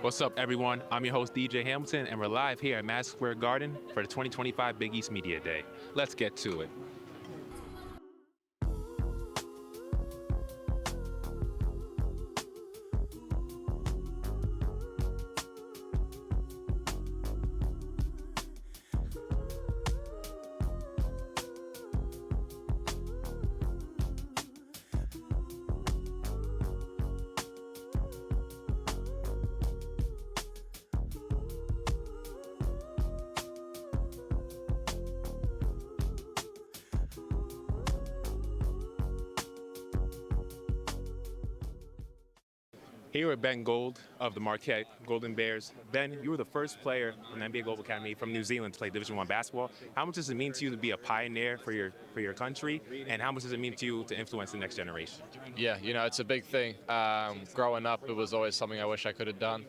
What's up, everyone? I'm your host, DJ Hamilton, and we're live here at Madison Square Garden for the 2025 Big East Media Day. Let's get to it. Here with Ben Gold of the Marquette Golden Bears. Ben, you were the first player in the NBA Global Academy from New Zealand to play Division I basketball. How much does it mean to you to be a pioneer for your country, and how much does it mean to you to influence the next generation? Yeah, it's a big thing. Growing up, it was always something I wish I could have done.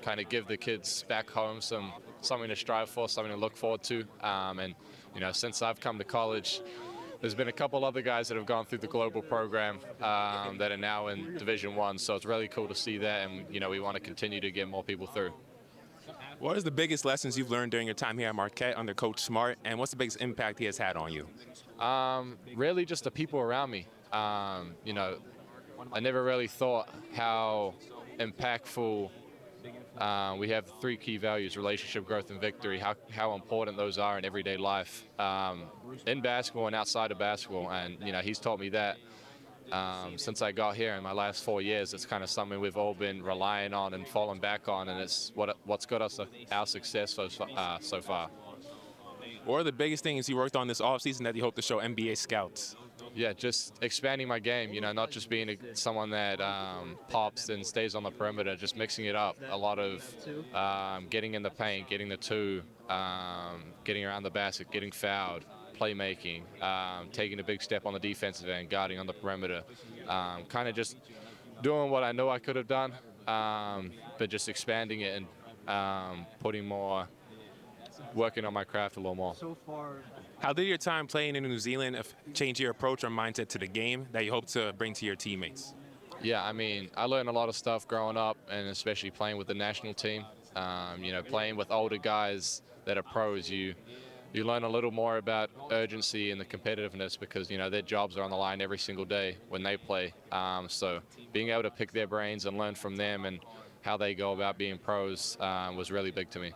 Kind of give the kids back home something to strive for, something to look forward to. Since I've come to college, there's been a couple other guys that have gone through the global program that are now in Division I, so it's really cool to see that, and we want to continue to get more people through. What is the biggest lessons you've learned during your time here at Marquette under Coach Smart, and what's the biggest impact he has had on you? Really just the people around me. I never really thought how impactful we have three key values: relationship, growth, and victory. How important those are in everyday life, in basketball and outside of basketball. And he's taught me that since I got here in my last 4 years. It's kind of something we've all been relying on and falling back on, and it's what's got us our success so far. What are the biggest things you worked on this offseason that you hope to show NBA scouts? Yeah, just expanding my game, not just being someone that pops and stays on the perimeter, just mixing it up. A lot of getting in the paint, getting the two, getting around the basket, getting fouled, playmaking, taking a big step on the defensive end, guarding on the perimeter. Kind of just doing what I know I could have done, but just expanding it and working on my craft a little more. How did your time playing in New Zealand change your approach or mindset to the game that you hope to bring to your teammates? Yeah, I learned a lot of stuff growing up, and especially playing with the national team. Playing with older guys that are pros, you learn a little more about urgency and the competitiveness because, their jobs are on the line every single day when they play. So being able to pick their brains and learn from them and how they go about being pros was really big to me.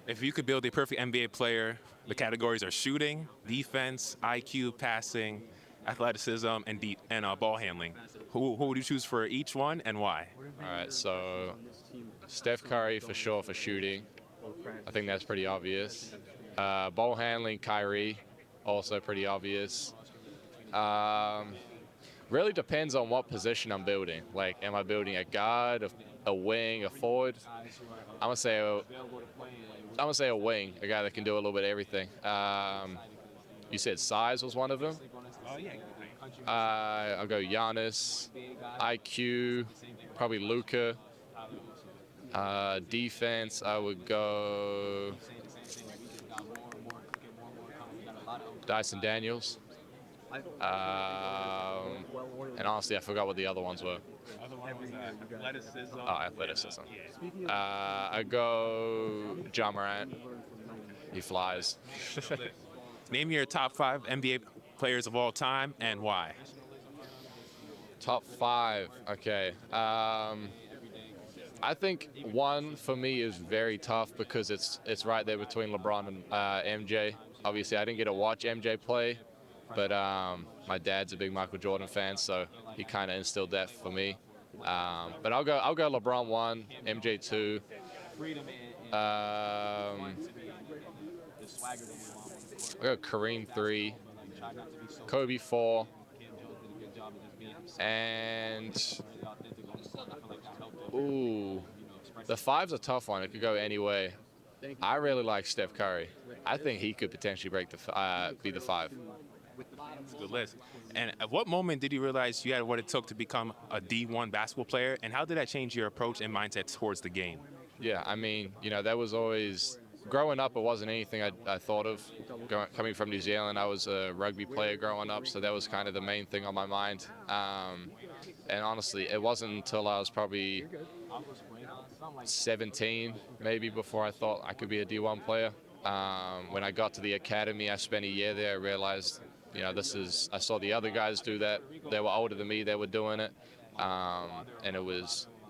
If you could build a perfect NBA player, the categories are shooting, defense, IQ, passing, athleticism, and ball handling. Who would you choose for each one, and why? All right, so Steph Curry for sure for shooting. I think that's pretty obvious. Ball handling, Kyrie, also pretty obvious. Really depends on what position I'm building. Like, am I building a guard, a wing, a forward? I'm gonna say a wing, a guy that can do a little bit of everything. You said size was one of them. I'll go Giannis, IQ, probably Luka. Defense, I would go Dyson Daniels. And honestly, I forgot what the other ones were. Athleticism. Oh, athleticism. I go Ja Morant. He flies. Name your top 5 NBA players of all time and why. Top 5. Okay. I think one for me is very tough because it's right there between LeBron and MJ. Obviously, I didn't get to watch MJ play, but my dad's a big Michael Jordan fan, so he kind of instilled that for me. But I'll go LeBron 1, MJ 2. I'll go Kareem 3, Kobe 4, and the 5's a tough one. It could go any way. I really like Steph Curry. I think he could potentially be the 5. That's a good list. And at what moment did you realize you had what it took to become a D1 basketball player, and how did that change your approach and mindset towards the game? Yeah, that was always, growing up, it wasn't anything I thought of. Coming from New Zealand, I was a rugby player growing up, so that was kind of the main thing on my mind. And honestly, it wasn't until I was probably 17, maybe, before I thought I could be a D1 player. When I got to the academy, I spent a year there. I realized, I saw the other guys do that. They were older than me. They were doing it. And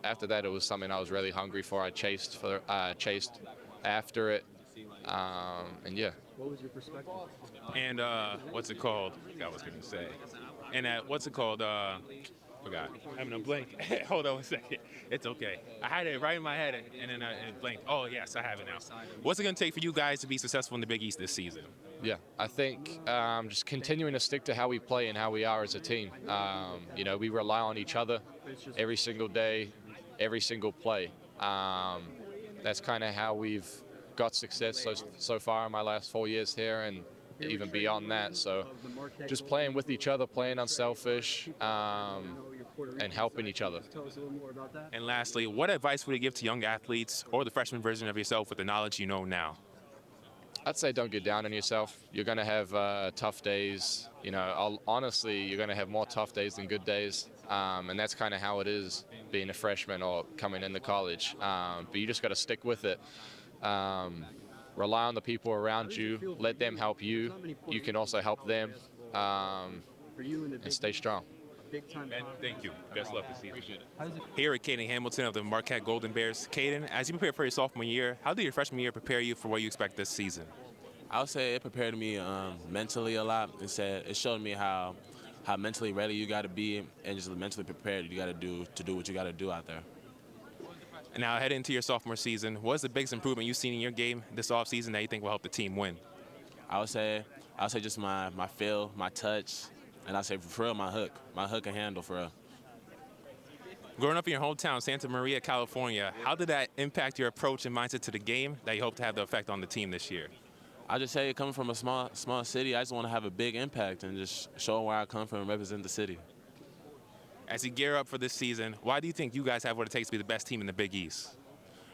after that, it was something I was really hungry for. I chased after it. And yeah. What was your perspective? And what's it called? I forgot what I was going to say. And what's it called? Forgot. Having a blank. Hold on 1 second. It's okay. I had it right in my head, and then it blanked. Oh, yes, I have it now. What's it going to take for you guys to be successful in the Big East this season? Yeah, I think just continuing to stick to how we play and how we are as a team. We rely on each other every single day, every single play. That's kind of how we've got success so far in my last 4 years here, and even beyond that. So just playing with each other, playing unselfish, and helping each other. Tell us a little more about that. And lastly, what advice would you give to young athletes or the freshman version of yourself with the knowledge you know now? I'd say don't get down on yourself. You're going to have tough days. Honestly, you're going to have more tough days than good days. And that's kind of how it is being a freshman or coming into college. But you just got to stick with it. Rely on the people around you. Let them help you. You can also help them. And stay strong. Ben, thank you. Best luck this season. Here at Caedin Hamilton of the Marquette Golden Bears. Caedin, as you prepare for your sophomore year, how did your freshman year prepare you for what you expect this season? I would say it prepared me mentally a lot. It showed me how mentally ready you got to be and just mentally prepared you got to do what you got to do out there. And now heading into your sophomore season, what's the biggest improvement you've seen in your game this offseason that you think will help the team win? I would say just my feel, my touch, and I say for real my hook and handle for real. Growing up in your hometown, Santa Maria, California, how did that impact your approach and mindset to the game that you hope to have the effect on the team this year? I just say coming from a small city, I just want to have a big impact and just show where I come from and represent the city. As you gear up for this season, why do you think you guys have what it takes to be the best team in the Big East?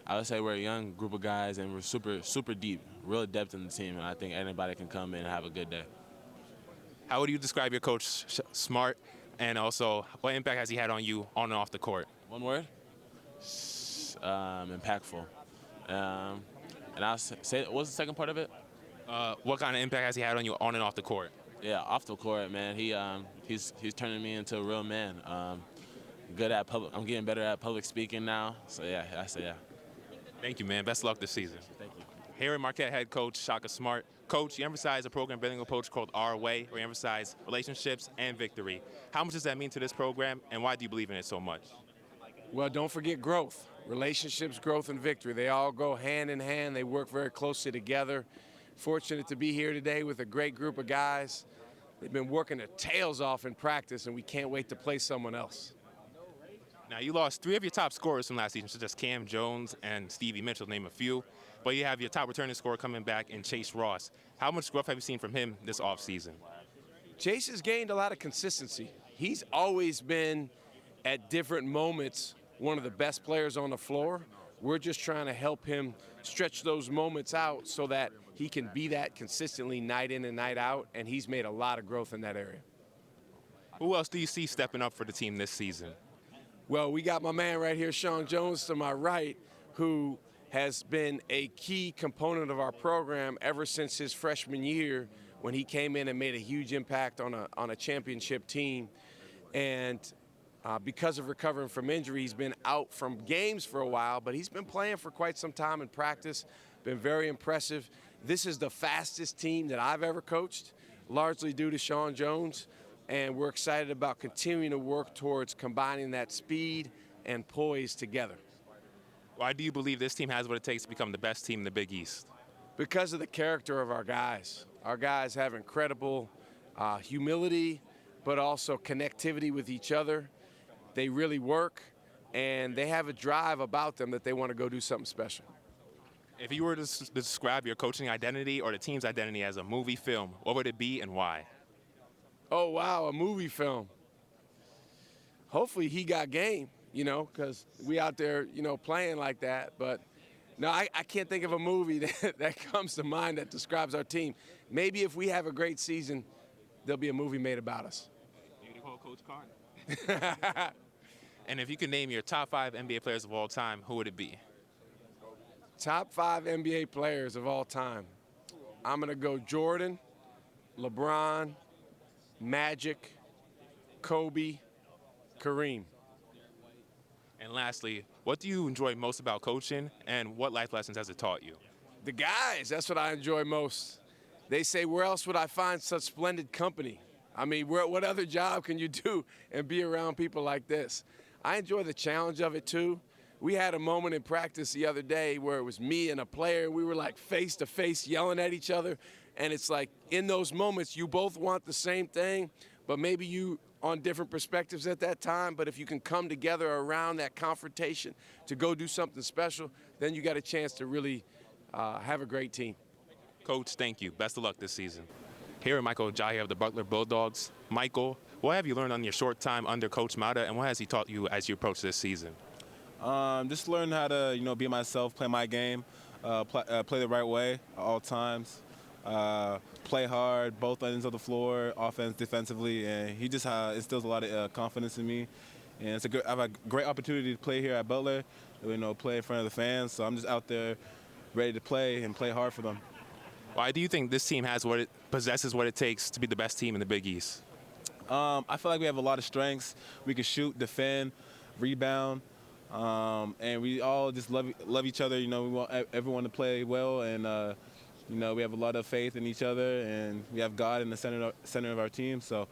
I would say we're a young group of guys and we're super deep, real depth in the team, and I think anybody can come in and have a good day. How would you describe your coach, Smart, and also what impact has he had on you on and off the court? One word? Impactful. And I'll say, what's the second part of it? What kind of impact has he had on you on and off the court? Yeah, off the court, man. He's turning me into a real man. I'm getting better at public speaking now. So yeah, I say yeah. Thank you, man. Best of luck this season. Thank you. Here at Marquette head coach Shaka Smart. Coach, you emphasize a program building approach called Our Way, where you emphasize relationships and victory. How much does that mean to this program, and why do you believe in it so much? Well, don't forget growth. Relationships, growth, and victory. They all go hand in hand. They work very closely together. Fortunate to be here today with a great group of guys. They've been working their tails off in practice, and we can't wait to play someone else. Now, you lost 3 of your top scorers from last season, such as Cam Jones and Stevie Mitchell, to name a few. But you have your top returning scorer coming back in Chase Ross. How much growth have you seen from him this offseason? Chase has gained a lot of consistency. He's always been, at different moments, one of the best players on the floor. We're just trying to help him stretch those moments out so that he can be that consistently night in and night out, and he's made a lot of growth in that area. Who else do you see stepping up for the team this season? Well, we got my man right here, Sean Jones, to my right, who has been a key component of our program ever since his freshman year when he came in and made a huge impact on a championship team. And because of recovering from injury, he's been out from games for a while, but he's been playing for quite some time in practice, been very impressive. This is the fastest team that I've ever coached, largely due to Sean Jones, and we're excited about continuing to work towards combining that speed and poise together. Why do you believe this team has what it takes to become the best team in the Big East? Because of the character of our guys. Our guys have incredible humility, but also connectivity with each other. They really work, and they have a drive about them that they want to go do something special. If you were to describe your coaching identity or the team's identity as a movie film, what would it be and why? Oh, wow, a movie film. Hopefully he got game, because we out there, playing like that. But no, I can't think of a movie that comes to mind that describes our team. Maybe if we have a great season, there'll be a movie made about us. Maybe they call Coach Carter. And if you could name your top 5 NBA players of all time, who would it be? Top 5 NBA players of all time. I'm going to go Jordan, LeBron, Magic, Kobe, Kareem. And lastly, what do you enjoy most about coaching, and what life lessons has it taught you? The guys, that's what I enjoy most. They say, where else would I find such splendid company? I mean, what other job can you do and be around people like this? I enjoy the challenge of it, too. We had a moment in practice the other day where it was me and a player, and we were like face to face yelling at each other. And it's like in those moments, you both want the same thing, but maybe you on different perspectives at that time. But if you can come together around that confrontation to go do something special, then you got a chance to really have a great team. Coach, thank you. Best of luck this season. Here, Michael Ajayi of the Butler Bulldogs. Michael, what have you learned on your short time under Coach Mata, and what has he taught you as you approach this season? Just learn how to, be myself, play my game, play the right way at all times, play hard, both ends of the floor, offense, defensively, and he just instills a lot of confidence in me. And I have a great opportunity to play here at Butler, play in front of the fans. So I'm just out there ready to play and play hard for them. Why do you think this team possesses what it takes to be the best team in the Big East? I feel like we have a lot of strengths. We can shoot, defend, rebound. And we all just love each other. We want everyone to play well, and we have a lot of faith in each other, and we have God in the center of our team. So,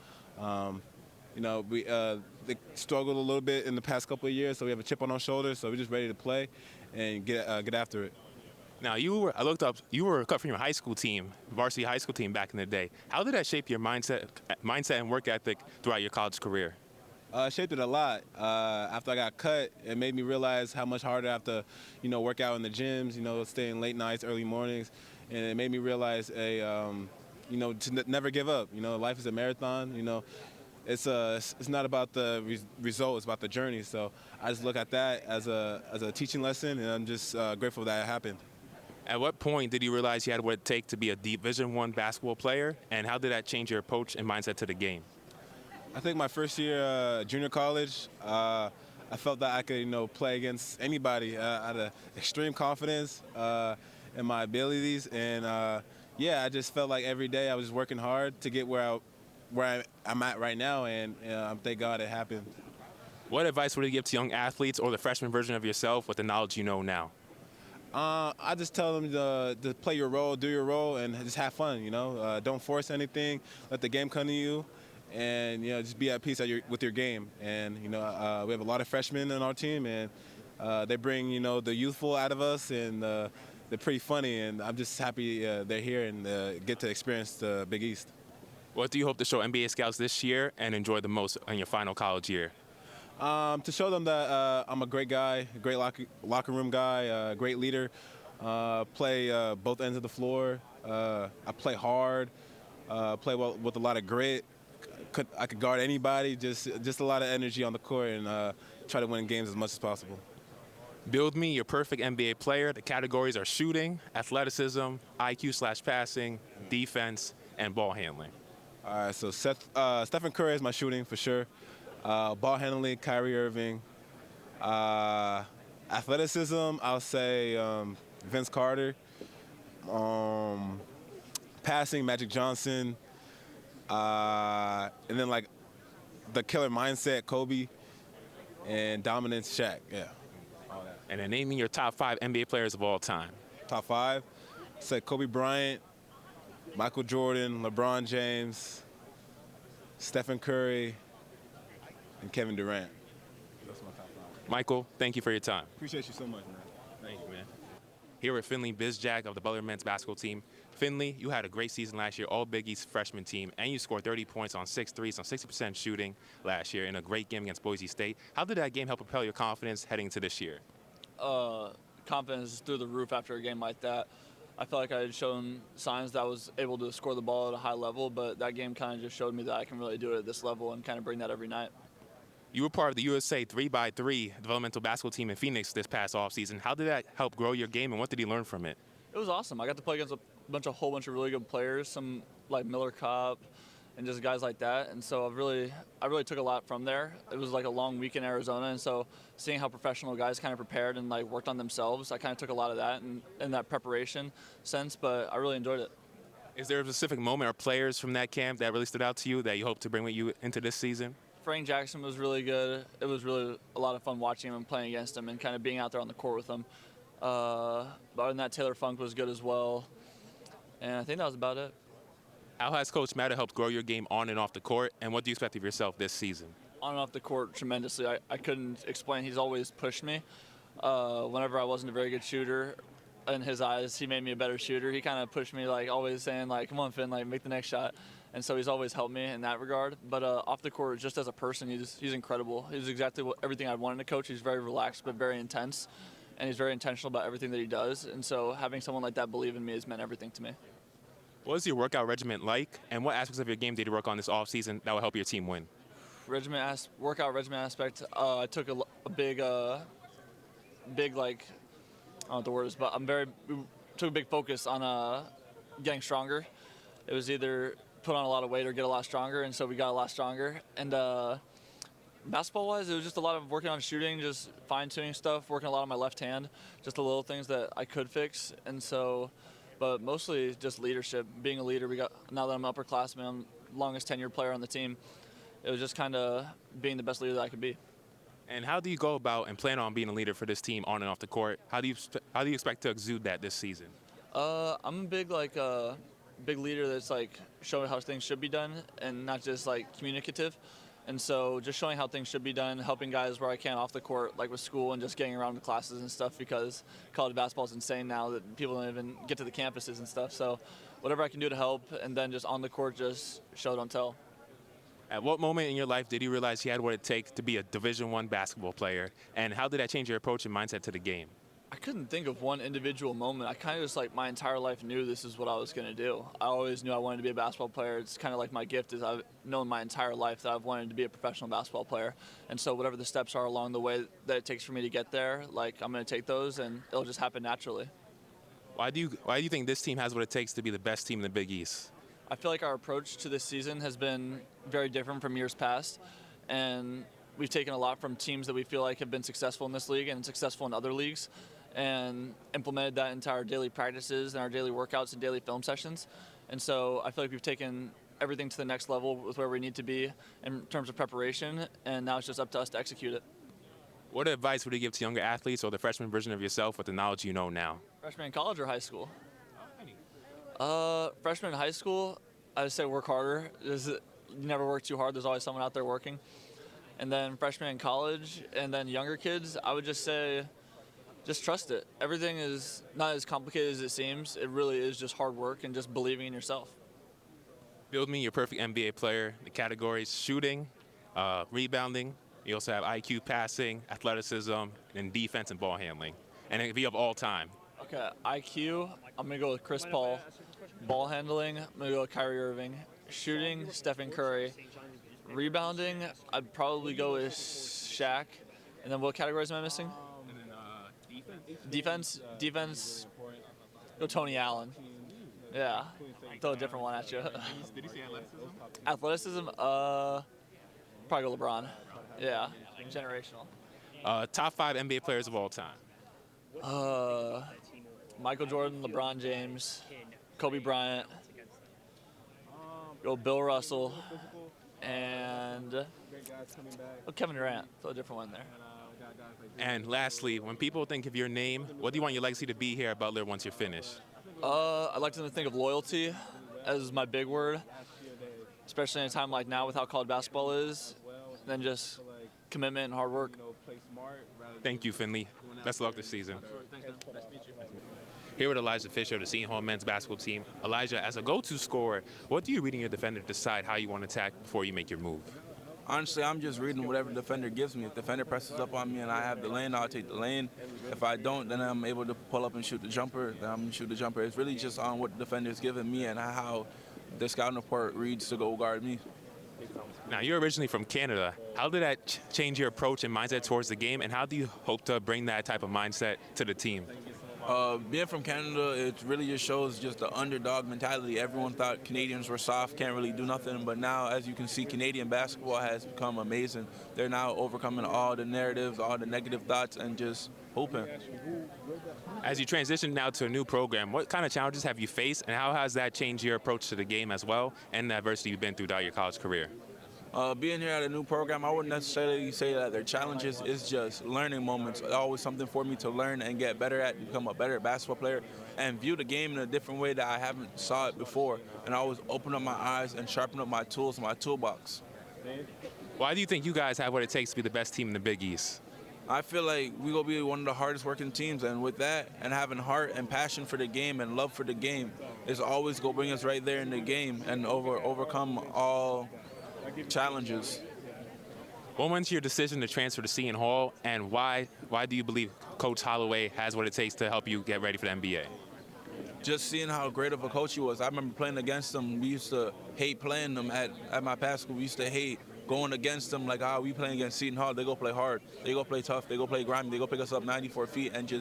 they struggled a little bit in the past couple of years, so we have a chip on our shoulders. So we're just ready to play and get after it. Now, I looked up, you were cut from your high school team, varsity high school team back in the day. How did that shape your mindset and work ethic throughout your college career? It shaped it a lot. After I got cut, it made me realize how much harder I have to, work out in the gyms, staying late nights, early mornings. And it made me realize, to never give up. Life is a marathon. It's not about the result, it's about the journey. So I just look at that as a teaching lesson, and I'm just grateful that it happened. At what point did you realize you had what it takes to be a Division I basketball player, and how did that change your approach and mindset to the game? I think my first year junior college, I felt that I could, play against anybody. I had extreme confidence in my abilities, and I just felt like every day I was working hard to get where I'm at right now, and thank God it happened. What advice would you give to young athletes or the freshman version of yourself with the knowledge you know now? I just tell them to play your role, do your role, and just have fun. Don't force anything. Let the game come to you. And just be at peace with your game. And we have a lot of freshmen on our team, and they bring the youthful out of us, and they're pretty funny. And I'm just happy they're here and get to experience the Big East. What do you hope to show NBA scouts this year and enjoy the most in your final college year? To show them that I'm a great guy, a great locker room guy, a great leader. Play both ends of the floor. I play hard. Play well with a lot of grit. I could guard anybody, just a lot of energy on the court, and try to win games as much as possible. Build me your perfect NBA player. The categories are shooting, athleticism, IQ/passing, defense, and ball handling. All right, so Stephen Curry is my shooting for sure. Ball handling, Kyrie Irving. Athleticism, I'll say Vince Carter. Passing, Magic Johnson. And then the killer mindset, Kobe, and dominance, Shaq. Yeah. All that. And then naming your top 5 NBA players of all time. Top 5? Say Kobe Bryant, Michael Jordan, LeBron James, Stephen Curry, and Kevin Durant. That's my top 5. Michael, thank you for your time. Appreciate you so much, man. Thank you, man. Here with Finley Bitzjack of the Butler men's basketball team. Finley, you had a great season last year, all Big East freshman team, and you scored 30 points on 6 threes, on 60% shooting last year in a great game against Boise State. How did that game help propel your confidence heading into this year? Confidence is through the roof after a game like that. I felt like I had shown signs that I was able to score the ball at a high level, but that game kind of just showed me that I can really do it at this level and kind of bring that every night. You were part of the USA 3x3 developmental basketball team in Phoenix this past offseason. How did that help grow your game, and what did you learn from it? It was awesome. I got to play against a whole bunch of really good players, some like Miller Kopp and just guys like that. And so I really took a lot from there. It was like a long week in Arizona, and so seeing how professional guys kind of prepared and like worked on themselves, I kind of took a lot of that and in that preparation sense. But I really enjoyed it. Is there a specific moment or players from that camp that really stood out to you that you hope to bring with you into this season? Frank Jackson was really good. It was really a lot of fun watching him and playing against him and kind of being out there on the court with him. But other than that, Taylor Funk was good as well. And I think that was about it. How has Coach Matta helped grow your game on and off the court, and what do you expect of yourself this season? On and off the court, tremendously. I couldn't explain. He's always pushed me. Whenever I wasn't a very good shooter, in his eyes, he made me a better shooter. He kind of pushed me, like always saying, like, come on, Finn, like make the next shot. And so he's always helped me in that regard. But off the court, just as a person, he's incredible. He's exactly everything I wanted to coach. He's very relaxed but very intense, and he's very intentional about everything that he does. And so having someone like that believe in me has meant everything to me. What is your workout regimen like, and what aspects of your game did you work on this offseason that will help your team win? Workout regimen aspect, I took a big, like, I don't know what the word is, but we took a big focus on getting stronger. It was either put on a lot of weight or get a lot stronger, and so we got a lot stronger. And basketball-wise, it was just a lot of working on shooting, just fine-tuning stuff, working a lot on my left hand, just the little things that I could fix. And so, but mostly just leadership, being a leader. Now that I'm an upperclassman, I'm the longest tenured player on the team. It was just kind of being the best leader that I could be. And how do you go about and plan on being a leader for this team on and off the court? How do you expect to exude that this season? I'm a big leader that's like showing how things should be done and not just like communicative. And so just showing how things should be done, helping guys where I can off the court, like with school and just getting around the classes and stuff, because college basketball is insane now that people don't even get to the campuses and stuff. So whatever I can do to help, and then just on the court, just show, don't tell. At what moment in your life did you realize you had what it takes to be a Division I basketball player, and how did that change your approach and mindset to the game? I couldn't think of one individual moment. I kind of just like my entire life knew this is what I was going to do. I always knew I wanted to be a basketball player. It's kind of like my gift is I've known my entire life that I've wanted to be a professional basketball player. And so whatever the steps are along the way that it takes for me to get there, like I'm going to take those and it'll just happen naturally. Why do you think this team has what it takes to be the best team in the Big East? I feel like our approach to this season has been very different from years past, and we've taken a lot from teams that we feel like have been successful in this league and successful in other leagues, and implemented that into our daily practices and our daily workouts and daily film sessions. And so I feel like we've taken everything to the next level with where we need to be in terms of preparation, and now it's just up to us to execute it. What advice would you give to younger athletes or the freshman version of yourself with the knowledge you know now? Freshman in college or high school? Freshman in high school, I would say work harder. You never work too hard. There's always someone out there working. And then freshman in college, and then younger kids, I would just say, just trust it. Everything is not as complicated as it seems. It really is just hard work and just believing in yourself. Build me your perfect NBA player. The categories: shooting, rebounding. You also have IQ, passing, athleticism, and defense and ball handling. And it can be of all time. Okay, IQ, I'm going to go with Chris Paul. Ball handling, I'm going to go with Kyrie Irving. Shooting, Stephen Curry. Rebounding, I'd probably go with Shaq. And then what categories am I missing? Defense, go Tony Allen. Yeah, throw a different one at you. Did you say Athleticism, probably go LeBron. Yeah, generational. Top 5 NBA players of all time. Michael Jordan, LeBron James, Kobe Bryant, go Bill Russell, and Kevin Durant. Throw a different one there. And lastly, when people think of your name, what do you want your legacy to be here at Butler once you're finished? I'd like them to think of loyalty as my big word, especially in a time like now with how college basketball is, and then just commitment and hard work. Thank you, Finley. Best of luck this season. Here with Elijah Fisher, the Seton Hall men's basketball team. Elijah, as a go-to scorer, what do you read in your defender to decide how you want to attack before you make your move? Honestly, I'm just reading whatever the defender gives me. If the defender presses up on me and I have the lane, I'll take the lane. If I don't, then I'm able to pull up and shoot the jumper. Then I'm going to shoot the jumper. It's really just on what the defender is giving me and how the scouting report reads to go guard me. Now, you're originally from Canada. How did that change your approach and mindset towards the game, and how do you hope to bring that type of mindset to the team? Being from Canada, it really just shows just the underdog mentality. Everyone thought Canadians were soft, can't really do nothing, but now, as you can see, Canadian basketball has become amazing. They're now overcoming all the narratives, all the negative thoughts, and just hooping. As you transition now to a new program, what kind of challenges have you faced, and how has that changed your approach to the game as well, and the adversity you've been through throughout your college career? Being here at a new program, I wouldn't necessarily say that they're challenges. It's just learning moments. Always something for me to learn and get better at, become a better basketball player, and view the game in a different way that I haven't saw it before. And always open up my eyes and sharpen up my tools, my toolbox. Why do you think you guys have what it takes to be the best team in the Big East? I feel like we're going to be one of the hardest working teams, and with that, and having heart and passion for the game and love for the game, is always going to bring us right there in the game and overcome all challenges. What went into your decision to transfer to Seton Hall, and why do you believe Coach Holloway has what it takes to help you get ready for the NBA? Just seeing how great of a coach he was. I remember playing against him. We used to hate playing them at my past school. We used to hate going against them, like, we playing against Seton Hall. They go play hard. They go play tough. They go play grimy. They go pick us up 94 feet. And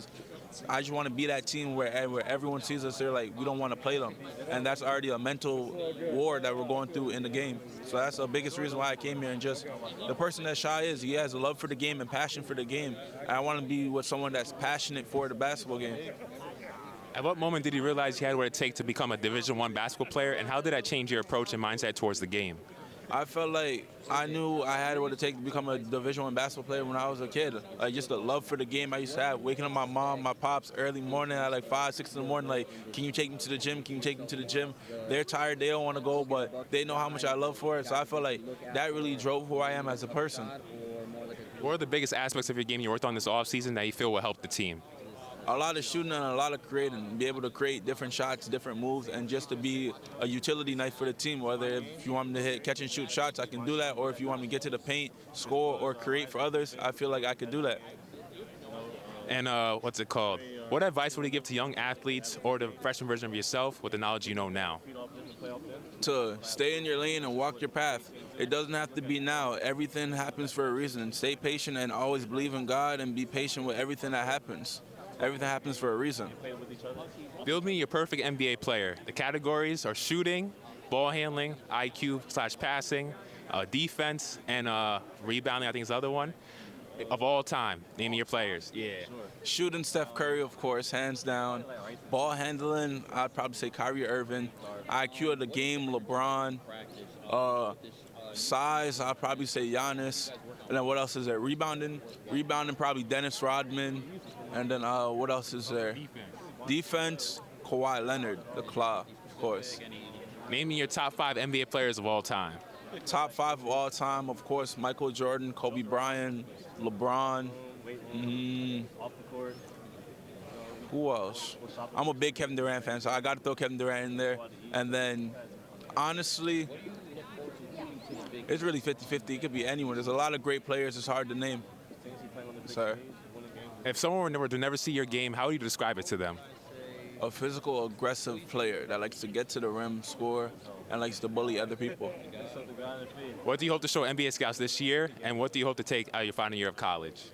I just want to be that team where everyone sees us, they're like, we don't want to play them. And that's already a mental war that we're going through in the game. So that's the biggest reason why I came here. And just the person that Shy is, he has a love for the game and passion for the game. And I want to be with someone that's passionate for the basketball game. At what moment did you realize you had what it takes to become a Division I basketball player, and how did that change your approach and mindset towards the game? I felt like I knew I had what it takes to become a Division I basketball player when I was a kid. Like, just the love for the game I used to have. Waking up my mom, my pops early morning at like 5, 6 in the morning, like, can you take me to the gym? Can you take me to the gym? They're tired, they don't want to go, but they know how much I love for it. So I felt like that really drove who I am as a person. What are the biggest aspects of your game you worked on this offseason that you feel will help the team? A lot of shooting and a lot of creating, be able to create different shots, different moves, and just to be a utility knife for the team. Whether if you want me to hit catch and shoot shots, I can do that, or if you want me to get to the paint, score, or create for others, I feel like I could do that. And what's it called? What advice would you give to young athletes or the freshman version of yourself with the knowledge you know now? To stay in your lane and walk your path. It doesn't have to be now. Everything happens for a reason. Stay patient and always believe in God and be patient with everything that happens. Everything happens for a reason. Build me your perfect NBA player. The categories are shooting, ball handling, IQ/passing, defense, and rebounding, I think is the other one. Of all time, name your players. Yeah. Shooting, Steph Curry, of course, hands down. Ball handling, I'd probably say Kyrie Irving. IQ of the game, LeBron. Size, I'd probably say Giannis. And then what else is there? Rebounding, probably Dennis Rodman. And then what else is there? Defense, Kawhi Leonard, the Claw, of course. Name me your top 5 NBA players of all time. Top 5 of all time, of course, Michael Jordan, Kobe Bryant, LeBron. Who else? I'm a big Kevin Durant fan, so I got to throw Kevin Durant in there. And then, honestly, it's really 50-50. It could be anyone. There's a lot of great players. It's hard to name. Sir. If someone were to never see your game, how would you describe it to them? A physical, aggressive player that likes to get to the rim, score, and likes to bully other people. What do you hope to show NBA scouts this year, and what do you hope to take out of your final year of college?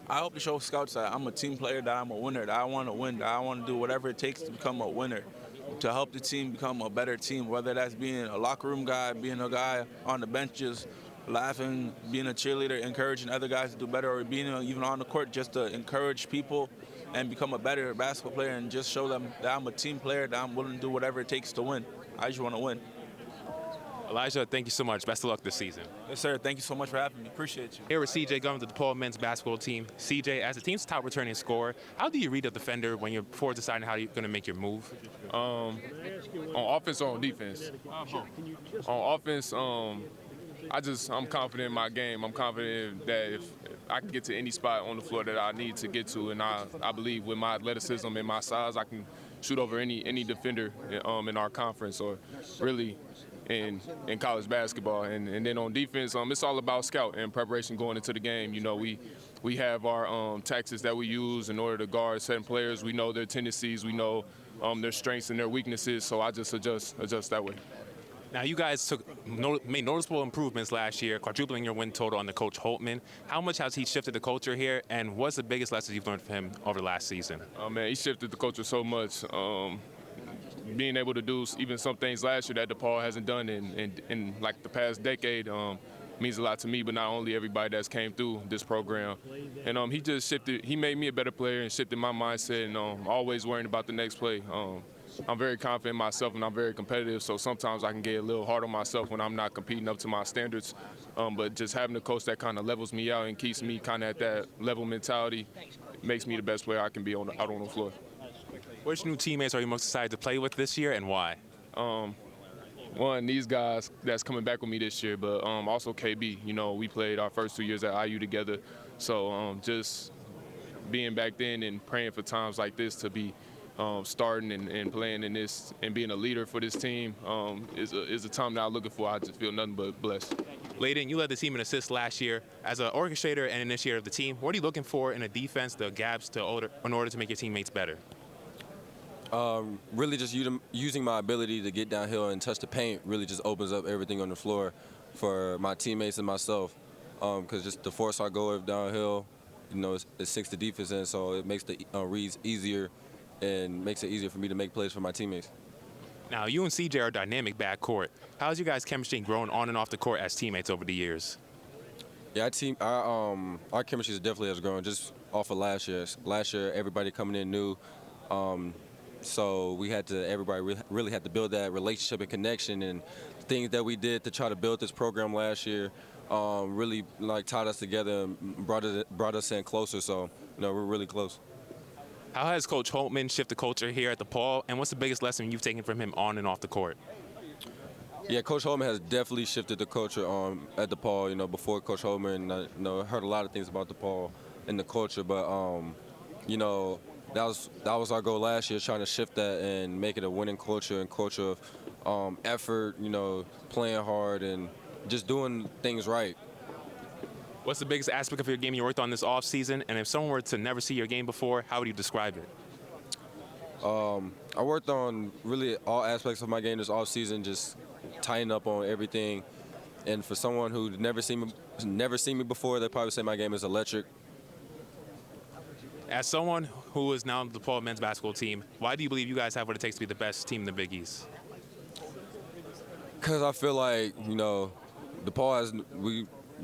I hope to show scouts that I'm a team player, that I'm a winner, that I want to win, that I want to do whatever it takes to become a winner, to help the team become a better team, whether that's being a locker room guy, being a guy on the benches, laughing, being a cheerleader, encouraging other guys to do better, or being even on the court just to encourage people and become a better basketball player and just show them that I'm a team player, that I'm willing to do whatever it takes to win. I just want to win. Elijah, thank you so much. Best of luck this season. Yes, sir. Thank you so much for having me. Appreciate you. Here with CJ Gunn with the DePaul men's basketball team. CJ, as the team's top returning scorer, how do you read a defender when you're before deciding how you're going to make your move? On offense or on defense? On offense, I'm confident in my game. I'm confident that if I can get to any spot on the floor that I need to get to, and I believe with my athleticism and my size, I can shoot over any defender in our conference or really in college basketball. And then on defense, it's all about scout and preparation going into the game. You know, we have our tactics that we use in order to guard certain players. We know their tendencies. We know their strengths and their weaknesses. So I just adjust that way. Now, you guys made noticeable improvements last year, quadrupling your win total under Coach Holtman. How much has he shifted the culture here, and what's the biggest lessons you've learned from him over the last season? Oh, man, he shifted the culture so much. Being able to do even some things last year that DePaul hasn't done in like the past decade means a lot to me, but not only everybody that's came through this program. And he just shifted. He made me a better player and shifted my mindset, and always worrying about the next play. I'm very confident in myself, and I'm very competitive, so sometimes I can get a little hard on myself when I'm not competing up to my standards. But just having a coach that kind of levels me out and keeps me kind of at that level mentality makes me the best player I can be out on the floor. Which new teammates are you most excited to play with this year, and why? One, these guys that's coming back with me this year, but also KB. You know, we played our first 2 years at IU together, so just being back then and praying for times like this to be starting and playing in this and being a leader for this team is a time that I'm looking for. I just feel nothing but blessed. Layden, you led the team in assists last year. As an orchestrator and initiator of the team, what are you looking for in a defense, the gaps in order to make your teammates better? Really just using my ability to get downhill and touch the paint really just opens up everything on the floor for my teammates and myself. Because just to force our goal downhill, you know, it sinks the defense in, so it makes the reads easier and makes it easier for me to make plays for my teammates. Now, you and CJ are a dynamic backcourt. How's your guys' chemistry grown on and off the court as teammates over the years? Yeah, our chemistry definitely has grown just off of last year. Last year, everybody coming in new. So everybody really had to build that relationship and connection, and things that we did to try to build this program last year really tied us together and brought us in closer. So, we're really close. How has Coach Holtman shifted the culture here at DePaul, and what's the biggest lesson you've taken from him on and off the court? Yeah, Coach Holtman has definitely shifted the culture at DePaul. Before Coach Holtman, I heard a lot of things about DePaul and the culture, but that was our goal last year, trying to shift that and make it a winning culture and culture of effort, playing hard and just doing things right. What's the biggest aspect of your game you worked on this offseason? And if someone were to never see your game before, how would you describe it? I worked on really all aspects of my game this offseason, just tightening up on everything. And for someone who'd never seen me before, they'd probably say my game is electric. As someone who is now on the DePaul men's basketball team, why do you believe you guys have what it takes to be the best team in the Big East? Because I feel like, we're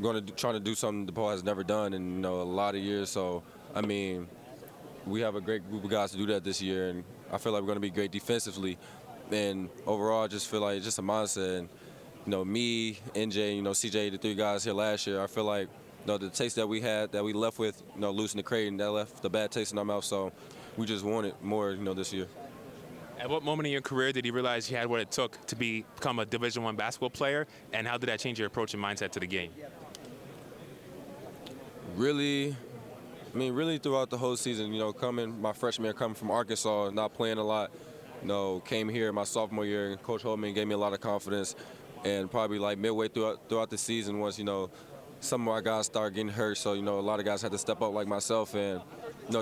going to try to do something DePaul has never done in, a lot of years. So, we have a great group of guys to do that this year, and I feel like we're going to be great defensively. And overall, I just feel like it's just a mindset. And, me, NJ, CJ, the three guys here last year, I feel like, the taste that we had, that we left with, losing to Caedin, that left the bad taste in our mouth. So we just wanted more, this year. At what moment in your career did you realize you had what it took to become a Division I basketball player, and how did that change your approach and mindset to the game? Really throughout the whole season, my freshman year, coming from Arkansas, not playing a lot, came here my sophomore year, and Coach Holtman gave me a lot of confidence. And probably midway throughout the season, once, some of our guys started getting hurt, so, a lot of guys had to step up like myself. And,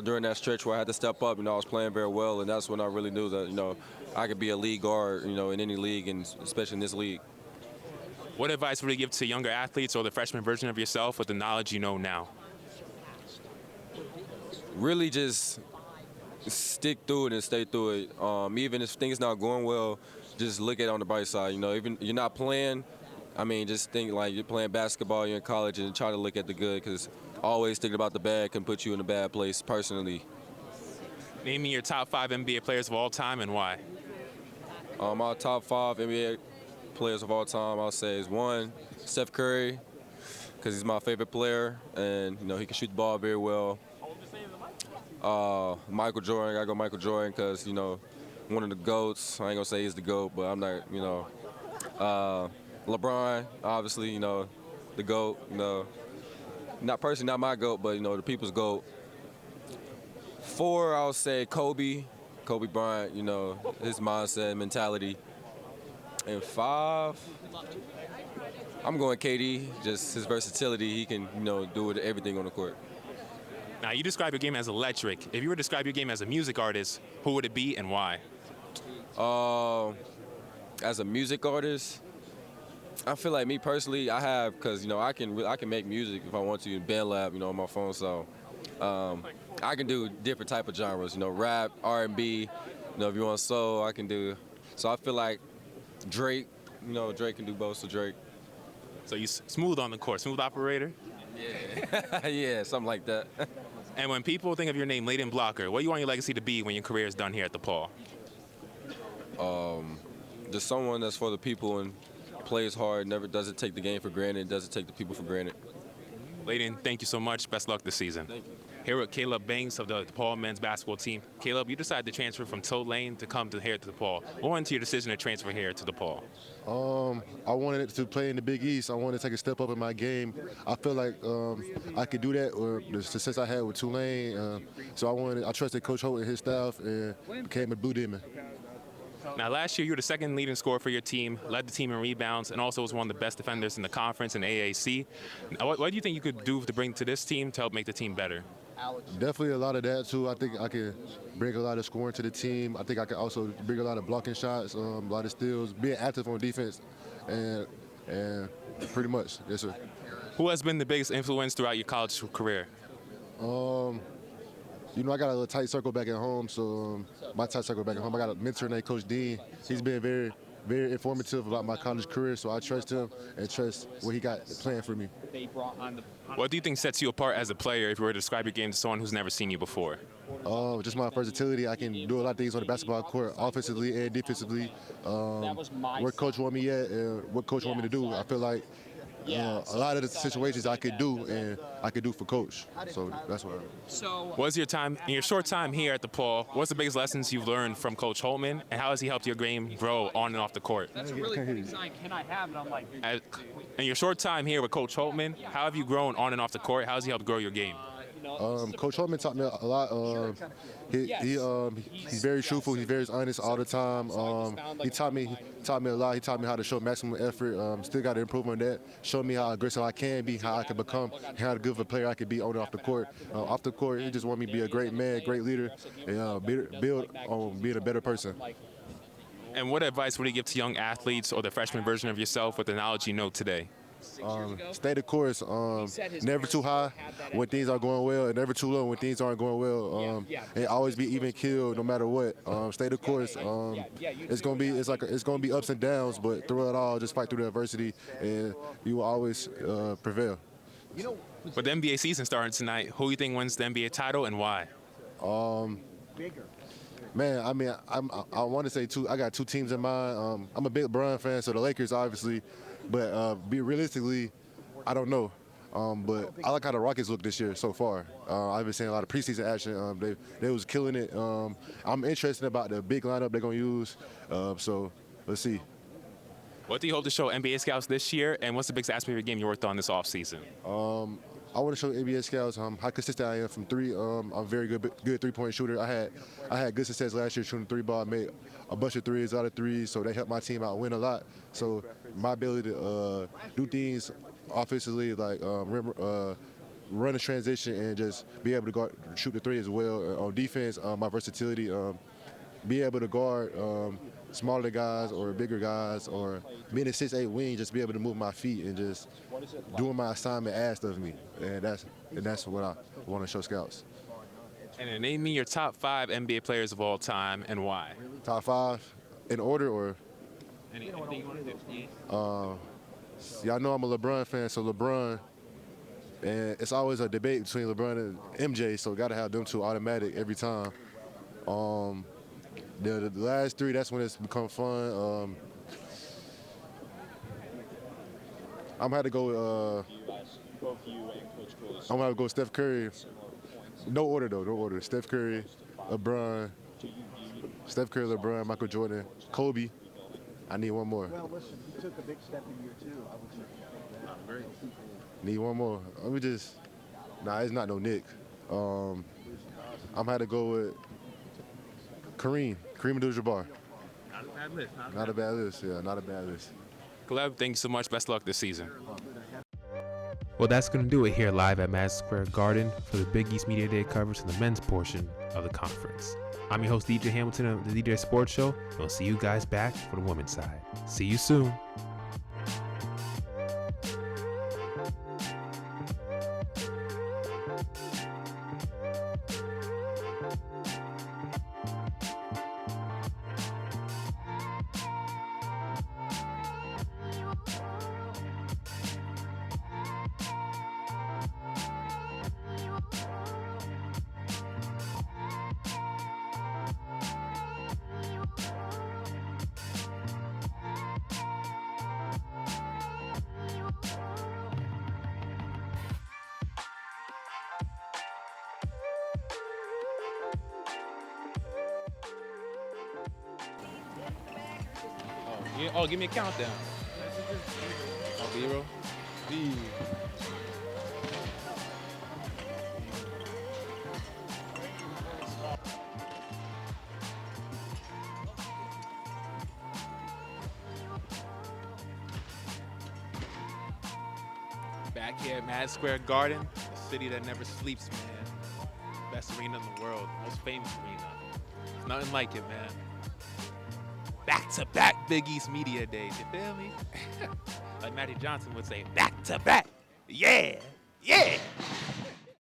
during that stretch where I had to step up, I was playing very well, and that's when I really knew that, I could be a league guard, in any league, and especially in this league. What advice would you give to younger athletes or the freshman version of yourself with the knowledge you know now? Really just stick through it and stay through it. Even if things not going well, just look at it on the bright side. Even you're not playing, just think like you're playing basketball, you're in college, and try to look at the good, because always thinking about the bad can put you in a bad place personally. Name me your top 5 NBA players of all time and why. My top 5 NBA players of all time, I'll say, is 1, Steph Curry, because he's my favorite player, and he can shoot the ball very well. Michael Jordan, I gotta go Michael Jordan, because one of the GOATs. I ain't gonna say he's the GOAT, but I'm not. LeBron, obviously, the GOAT. Not personally, not my GOAT, but the people's GOAT. 4, I'll say Kobe Bryant. His mindset, mentality. And 5, I'm going KD. Just his versatility. He can, do everything on the court. Now, you describe your game as electric. If you were to describe your game as a music artist, who would it be and why? As a music artist, I feel like me personally, I have, because I can make music if I want to in BandLab, on my phone. So I can do different type of genres, rap, R&B. If you want soul, I can do. So I feel like Drake, Drake can do both. So Drake. So you smooth on the court, smooth operator. Yeah, yeah, something like that. And when people think of your name, Layden Blocker, what do you want your legacy to be when your career is done here at DePaul? Just someone that's for the people and plays hard, never doesn't take the game for granted, doesn't take the people for granted. Layden, thank you so much. Best luck this season. Thank you. Here with Kaleb Banks of the DePaul men's basketball team. Kaleb, you decided to transfer from Tulane to come to here to DePaul. What went into your decision to transfer here to DePaul? I wanted to play in the Big East. I wanted to take a step up in my game. I feel like I could do that with the success I had with Tulane. So I trusted Coach Holt and his staff and became a Blue Demon. Now, last year, you were the second leading scorer for your team, led the team in rebounds, and also was one of the best defenders in the conference in AAC. What do you think you could do to bring to this team to help make the team better? Definitely a lot of that, too. I think I can bring a lot of scoring to the team. I think I can also bring a lot of blocking shots, a lot of steals, being active on defense, and pretty much, yes, sir. Who has been the biggest influence throughout your college career? I got a little tight circle back at home, so my tight circle back at home, I got a mentor named Coach Dean. He's been very, very informative about my college career, so I trust him and trust what he got planned for me. What do you think sets you apart as a player if you were to describe your game to someone who's never seen you before? Just my versatility. I can do a lot of things on the basketball court, offensively and defensively. Where Coach want me at and what Coach want me to do, I feel like a lot of the situations I could do, and I could do for Coach. So that's what What's your time, in your short time here at DePaul, what's the biggest lessons you've learned from Coach Holtman, and how has he helped your game grow on and off the court? That's a really funny sign. Can I have it? I'm like, in your short time here with Coach Holtman, how have you grown on and off the court? How has he helped grow your game? Coach Holtman taught me a lot. He's very truthful. He's very honest all the time. He taught me a lot. He taught me how to show maximum effort. Still got to improve on that. Showed me how aggressive I can be, how I can become, how good of a player I can be on and off the court. Off the court, he just want me to be a great man, great leader, and build on being a better person. And what advice would you give to young athletes or the freshman version of yourself with the knowledge you know today? Stay the course. Never too high when things are going well, and never too low when things aren't going well. And always be even keeled no matter what. Stay the course. It's gonna be ups and downs, but through it all, just fight through the adversity, and you will always prevail. With the NBA season starting tonight, who do you think wins the NBA title and why? Man, I mean, I want to say two. I got two teams in mind. I'm a big LeBron fan, so the Lakers obviously. But realistically, I don't know. But I like how the Rockets look this year so far. I've been seeing a lot of preseason action. They was killing it. I'm interested about the big lineup they're going to use. So let's see. What do you hope to show NBA scouts this year, and what's the biggest aspect of your game you worked on this offseason? I want to show NBA scouts how consistent I am from three. I'm a very good three-point shooter. I had good success last year shooting three ball. I made a bunch of threes out of threes, so they helped my team out win a lot. So my ability to do things offensively, like run a transition and just be able to shoot the three as well. On defense, my versatility, be able to guard smaller guys or bigger guys, or being a 6'8" wing, just be able to move my feet and just doing my assignment asked of me. And that's what I want to show scouts. And then name me your top 5 NBA players of all time and why. Top 5 in order, or? Anything you want to do. Y'all know I'm a LeBron fan, so LeBron, and it's always a debate between LeBron and MJ, so got to have them two automatic every time. The last 3, that's when it's become fun. I'm going to go I'm going to go Steph Curry. No order, though. No order. Steph Curry, LeBron, Michael Jordan, Kobe. I need one more. Well, listen, you took a big step in year 2. I would say. Need one more. Let me just. Nah, it's not no Nick. I'm going to go with Kareem Abdul-Jabbar. Not a bad list. Not a bad list. Yeah, not a bad list. Kaleb, thank you so much. Best luck this season. Well, that's going to do it here live at Madison Square Garden for the Big East Media Day coverage in the men's portion of the conference. I'm your host, DJ Hamilton of the DJ Sports Show, and I'll see you guys back for the women's side. See you soon. Oh, give me a countdown. 0. B. Back here at Madison Square Garden, the city that never sleeps, man. Best arena in the world, most famous arena. There's nothing like it, man. Back-to-back Big East Media Days, you feel me? Like Magic Johnson would say, back-to-back. Yeah, yeah.